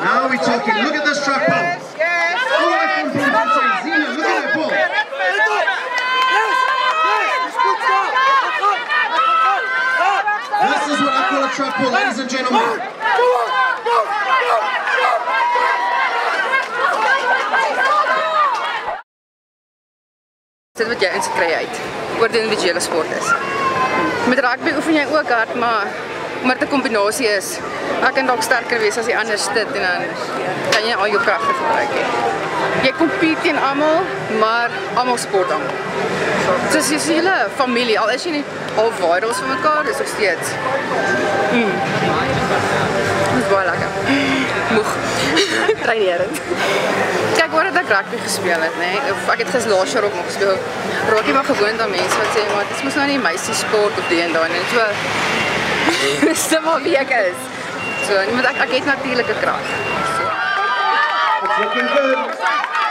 Now we're talking. Look at this track ball. All the way from Bloemfontein. Zena, look at that ball. This is what I call a track ball, ladies and gentlemen. Dit wat jy inskry uit oor die individuele sport is. Met rugby oefen jy ook hard, maar omdat dit 'n kombinasie is, ek kan dalk sterker wees as die ander dit en dan kan jy al jou kragte gebruik. Jy compete teen almal, maar almal sport almal. So dis 'n hele familie, al is jy nie al virals van mekaar, dis nog steeds. Dis baie lekker. Moeg. Trainerend. Kijk, waar het ek rugby gespeel het, nee? Of ek het laas jaar ook nog gespeel. Raak jy maar gewoond aan mense wat sê, maar dit is nou nie meisie sport of die en daai nie. So, dis net maar wie ek is. So, ek het natuurlike krag. So. It's looking good.